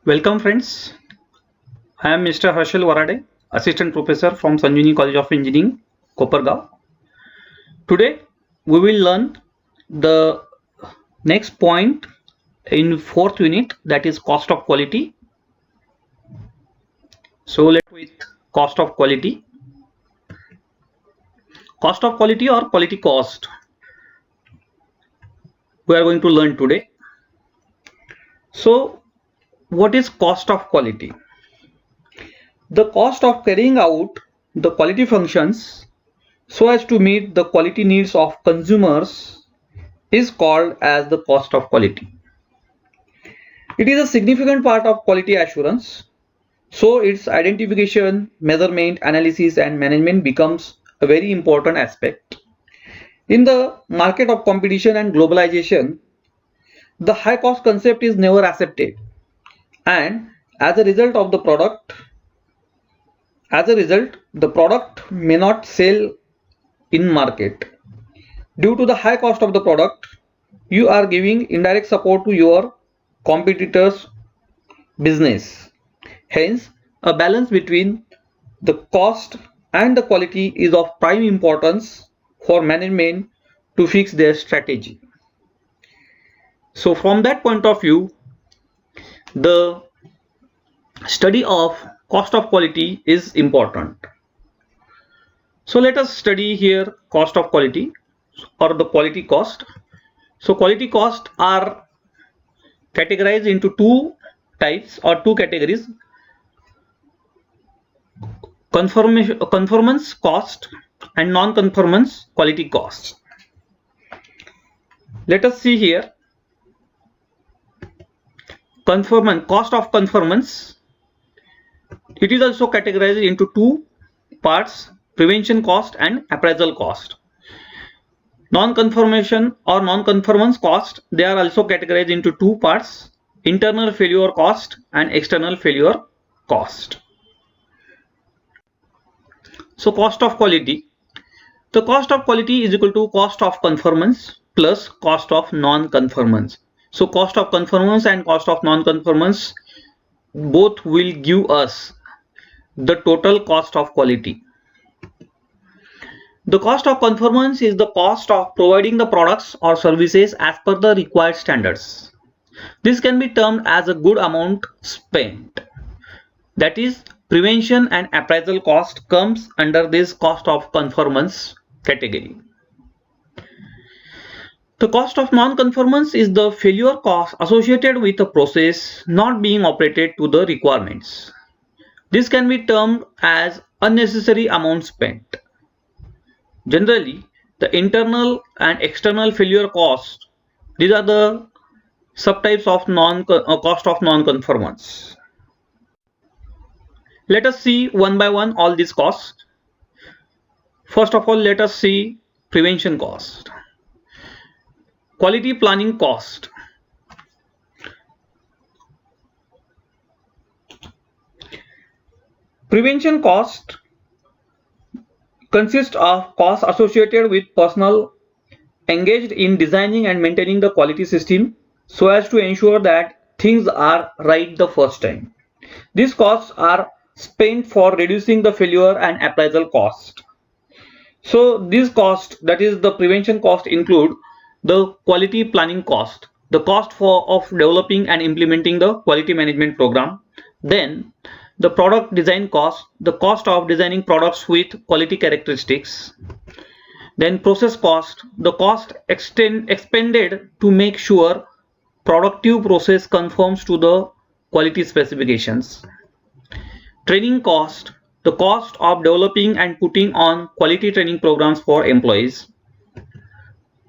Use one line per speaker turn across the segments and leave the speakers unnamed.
Welcome friends, I am Mr. Harshal Warade, Assistant Professor from Sanjivani College of Engineering, Kopargaon. Today we will learn the next point in 4th unit, that is cost of quality. So let's start with cost of quality. Cost of quality or quality cost we are going to learn today. So what is cost of quality? The cost of carrying out the quality functions so as to meet the quality needs of consumers is called as the cost of quality. It is a significant part of quality assurance, so its identification, measurement, analysis and management becomes a very important aspect. In the market of competition and globalization, the high cost concept is never accepted, and as a result the product may not sell in market. Due to the high cost of the product, you are giving indirect support to your competitors' business. Hence, a balance between the cost and the quality is of prime importance for management to fix their strategy. So from that point of view, the study of cost of quality is important. So let us study here cost of quality or the quality cost. So quality costs are categorized into two types or two categories: conformance cost and non-conformance quality cost. Let us see here. Cost of conformance, it is also categorized into two parts: prevention cost and appraisal cost. Non-conformation or non-conformance cost, they are also categorized into two parts: internal failure cost and external failure cost. So cost of quality, the cost of quality is equal to cost of conformance plus cost of non-conformance. So cost of conformance and cost of non-conformance both will give us the total cost of quality. The cost of conformance is the cost of providing the products or services as per the required standards. This can be termed as a good amount spent. That is, prevention and appraisal cost comes under this cost of conformance category. The cost of non-conformance is the failure cost associated with a process not being operated to the requirements. This can be termed as unnecessary amount spent. Generally, the internal and external failure cost, these are the subtypes of cost of non-conformance. Let us see one by one all these costs. First of all, let us see prevention cost. Quality planning cost. Prevention cost consists of costs associated with personnel engaged in designing and maintaining the quality system so as to ensure that things are right the first time. These costs are spent for reducing the failure and appraisal cost. So these costs, that is the prevention cost, include the quality planning cost, the cost of developing and implementing the quality management program, then the product design cost, the cost of designing products with quality characteristics, then process cost, the cost expended to make sure productive process conforms to the quality specifications, training cost, the cost of developing and putting on quality training programs for employees,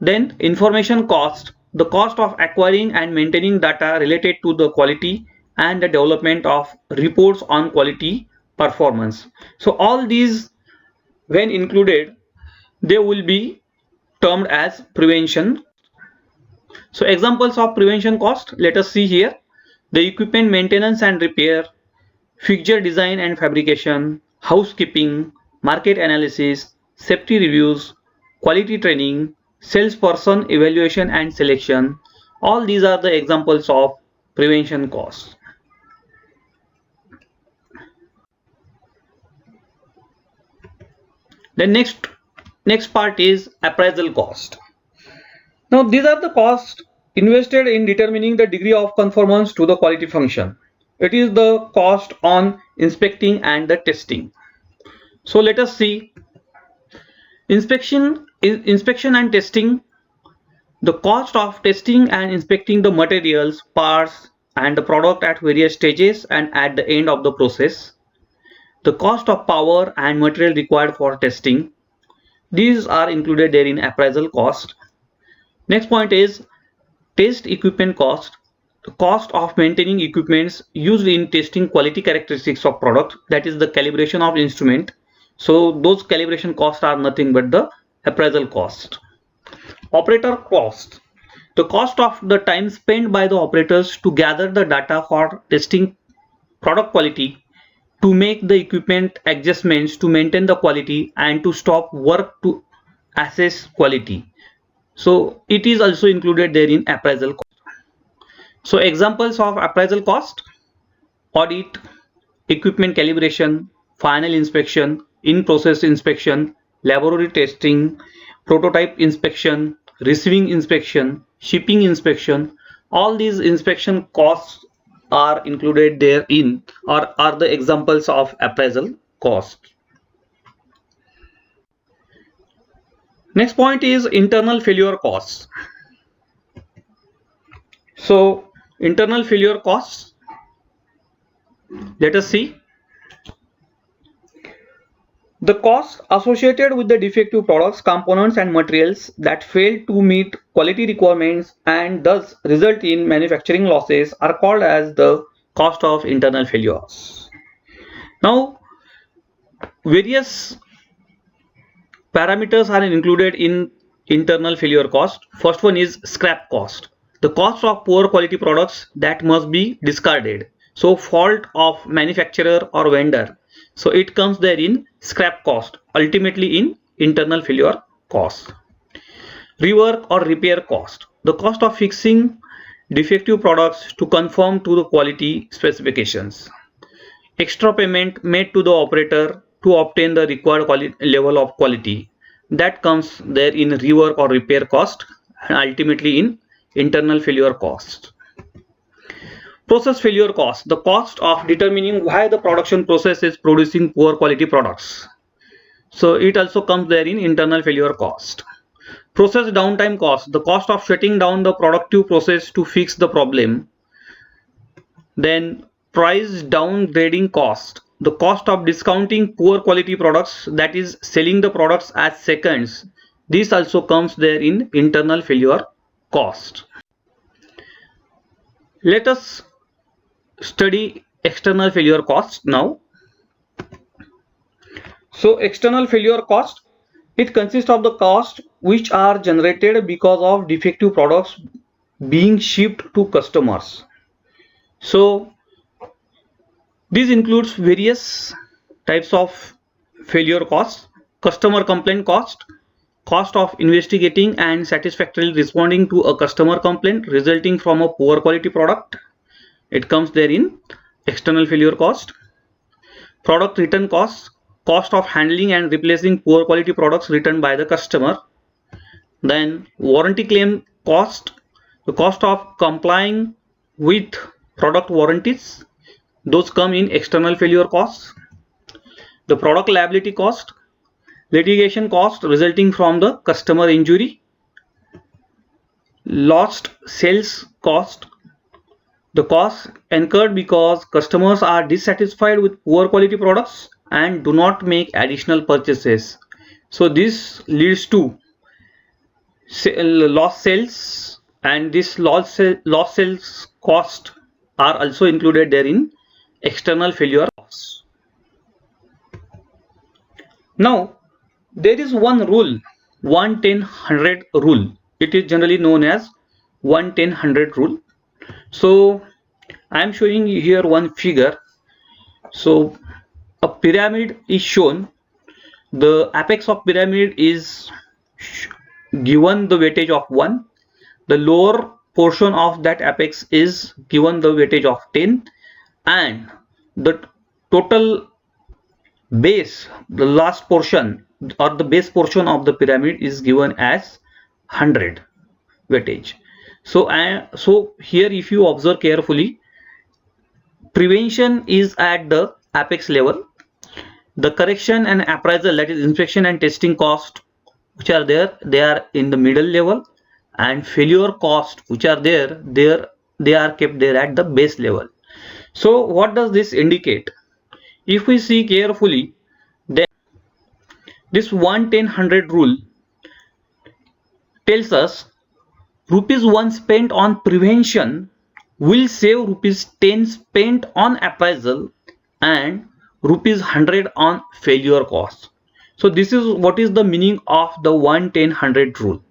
then information cost, the cost of acquiring and maintaining data related to the quality and the development of reports on quality performance. So all these, when included, they will be termed as prevention. So examples of prevention cost, let us see here: the equipment maintenance and repair, fixture design and fabrication, housekeeping, market analysis, safety reviews, quality training, salesperson evaluation and selection. All these are the examples of prevention costs. The next part is appraisal cost. Now these are the costs invested in determining the degree of conformance to the quality function. It is the cost on inspecting and the testing. So let us see inspection and testing. The cost of testing and inspecting the materials, parts and the product at various stages and at the end of the process. The cost of power and material required for testing. These are included there in appraisal cost. Next point is test equipment cost. The cost of maintaining equipments used in testing quality characteristics of product, that is the calibration of instrument. So those calibration costs are nothing but the appraisal cost. Operator cost. The cost of the time spent by the operators to gather the data for testing product quality, to make the equipment adjustments to maintain the quality, and to stop work to assess quality. So it is also included there in appraisal cost. So examples of appraisal cost: audit, equipment calibration, final inspection, in-process inspection, laboratory testing, prototype inspection, receiving inspection, shipping inspection. All these inspection costs are included there in, or are the examples of appraisal cost. Next point is internal failure costs. So internal failure costs, let us see. The costs associated with the defective products, components and materials that fail to meet quality requirements and thus result in manufacturing losses are called as the cost of internal failures. Now various parameters are included in internal failure cost. First one is scrap cost. The cost of poor quality products that must be discarded. So fault of manufacturer or vendor. So it comes there in scrap cost, ultimately in internal failure cost. Rework or repair cost. The cost of fixing defective products to conform to the quality specifications. Extra payment made to the operator to obtain the required level of quality. That comes there in rework or repair cost, and ultimately in internal failure cost. Process failure cost. The cost of determining why the production process is producing poor quality products. So it also comes there in internal failure cost. Process downtime cost. The cost of shutting down the productive process to fix the problem. Then price downgrading cost. The cost of discounting poor quality products, that is selling the products as seconds. This also comes there in internal failure cost. Let us study external failure cost now. So external failure cost, it consists of the costs which are generated because of defective products being shipped to customers. So this includes various types of failure costs: customer complaint cost, cost of investigating and satisfactorily responding to a customer complaint resulting from a poor quality product. It comes there in external failure cost. Product return costs, cost of handling and replacing poor quality products returned by the customer. Then warranty claim cost, the cost of complying with product warranties. Those come in external failure costs. The product liability cost, litigation cost resulting from the customer injury. Lost sales cost, the costs incurred because customers are dissatisfied with poor quality products and do not make additional purchases. So this leads to lost sales, and this lost sales cost are also included there in external failure costs. Now there is one rule, 1-10-100 rule. It is generally known as 1-10-100 rule. So I am showing you here one figure. So a pyramid is shown. The apex of pyramid is given the weightage of 1. The lower portion of that apex is given the weightage of 10, and the total base, the last portion, or the base portion of the pyramid is given as 100 weightage. So here if you observe carefully, prevention is at the apex level. The correction and appraisal, that is inspection and testing cost, which are there, they are in the middle level, and failure cost, which are there, they are kept there at the base level. So what does this indicate? If we see carefully, then this 1-10-100 rule tells us rupees 1 spent on prevention will save rupees 10 spent on appraisal and rupees 100 on failure cost. So this is what is the meaning of the 1-10-100 rule.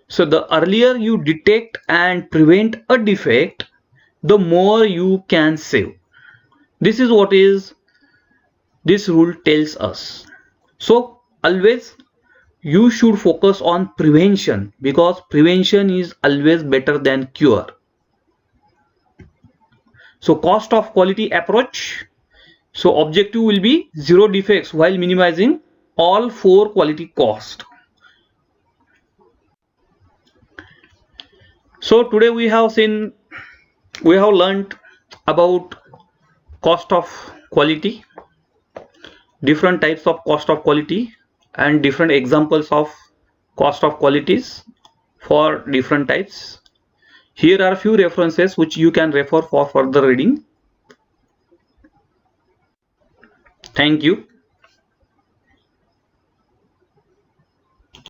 So the earlier you detect and prevent a defect, the more you can save. This is what is this rule tells us. So always you should focus on prevention, because prevention is always better than cure. So cost of quality approach. So objective will be zero defects while minimizing all 4 quality cost. So today we have learned about cost of quality, different types of cost of quality, and different examples of cost of qualities for different types. Here are a few references which you can refer for further reading. Thank you.